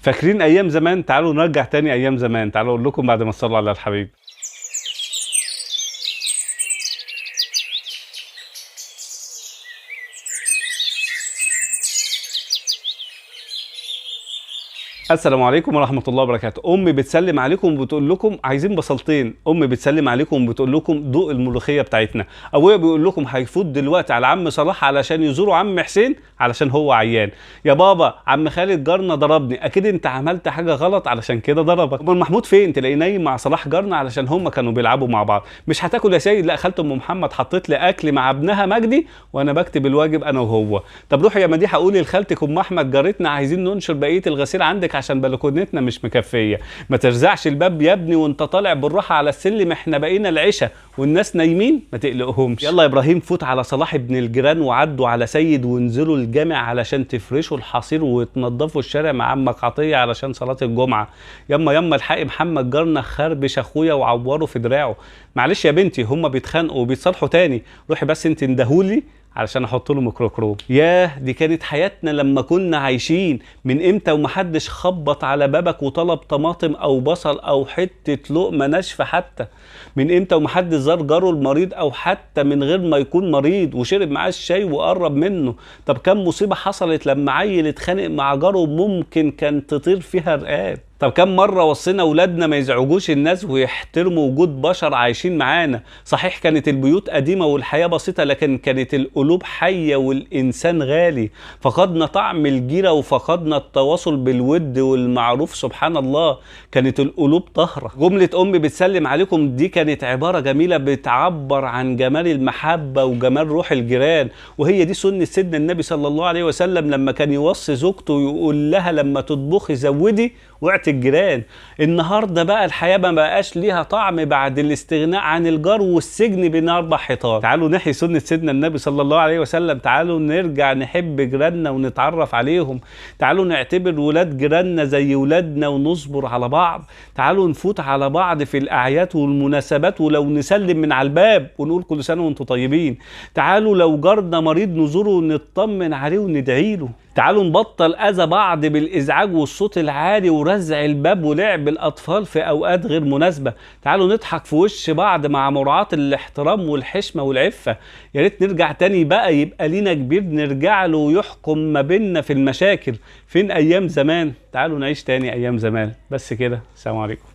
فاكرين ايام زمان؟ تعالوا نرجع تاني ايام زمان. تعالوا اقول لكم بعد ما تصلوا على الحبيب. السلام عليكم ورحمة الله وبركاته. أمي بتسلم عليكم وبتقول لكم عايزين بصلتين. أمي بتسلم عليكم وبتقول لكم دوق الملوخية بتاعتنا. أبويا بيقول لكم هيفوت دلوقتي على عم صلاح علشان يزوروا عم حسين علشان هو عيان. يا بابا عم خالد جارنا ضربني. أكيد أنت عملت حاجة غلط علشان كده ضربك. أمال محمود فين؟ تلاقيه نايم مع صلاح جارنا علشان هم كانوا بيلعبوا مع بعض. مش هتاكل يا سيد؟ لا، خالته أم محمد حطيت لي أكل مع ابنها مجدي وأنا بكتب الواجب أنا وهو. طب روحي يا مديحة قولي لخالتك أم أحمد جارتنا عايزين ننشر بقية الغسيل عندك عشان بلكونتنا مش مكفيه. ما ترزعش الباب يا ابني وانت طالع بالراحه على السلم، احنا بقينا العشاء والناس نايمين، ما تقلقهمش. يلا يا ابراهيم فوت على صلاح ابن الجيران وعدوا على سيد وانزلوا الجامع علشان تفرشوا الحصير وتنضفوا الشارع مع عمك عطيه علشان صلاه الجمعه. يما الحقي محمد جارنا خربش اخويا وعوره في دراعه. معلش يا بنتي هم بيتخانقوا وبيتصالحوا تاني، روحي بس انت اندهولي علشان احط له ميكروكروم. ياه دي كانت حياتنا لما كنا عايشين. من امتى ومحدش خبط على بابك وطلب طماطم او بصل او حته لقمه ناشفه حتى؟ من امتى ومحدش زار جاره المريض او حتى من غير ما يكون مريض وشرب معاه الشاي وقرب منه؟ طب كم مصيبه حصلت لما عيل اتخانق مع جاره ممكن كان تطير فيها رقاب. طب كم مرة وصينا ولادنا ما يزعجوش الناس ويحترموا وجود بشر عايشين معانا؟ صحيح كانت البيوت قديمة والحياة بسيطة، لكن كانت القلوب حية والإنسان غالي. فقدنا طعم الجيرة وفقدنا التواصل بالود والمعروف. سبحان الله كانت القلوب طاهرة. جملة أمي بتسلم عليكم دي كانت عبارة جميلة بتعبر عن جمال المحبة وجمال روح الجيران، وهي دي سنة سيدنا النبي صلى الله عليه وسلم لما كان يوصي زوجته ويقول لها لما تطبخي زودي وقت الجيران. النهارده بقى الحياه ما بقاش ليها طعم بعد الاستغناء عن الجار والسجن بين 4 حيطان. تعالوا نحيي سنه سيدنا النبي صلى الله عليه وسلم. تعالوا نرجع نحب جيراننا ونتعرف عليهم. تعالوا نعتبر ولاد جيراننا زي ولادنا ونصبر على بعض. تعالوا نفوت على بعض في الاعياد والمناسبات ولو نسلم من على الباب ونقول كل سنه وانتم طيبين. تعالوا لو جارنا مريض نزوره ونطمن عليه وندعي له. تعالوا نبطل اذى بعض بالازعاج والصوت العالي ورزع الباب ولعب الاطفال في اوقات غير مناسبه. تعالوا نضحك في وش بعض مع مراعاه الاحترام والحشمه والعفه. يا ريت نرجع تاني بقى يبقى لينا كبير نرجع له ويحكم ما بيننا في المشاكل. فين ايام زمان؟ تعالوا نعيش تاني ايام زمان. بس كده، السلام عليكم.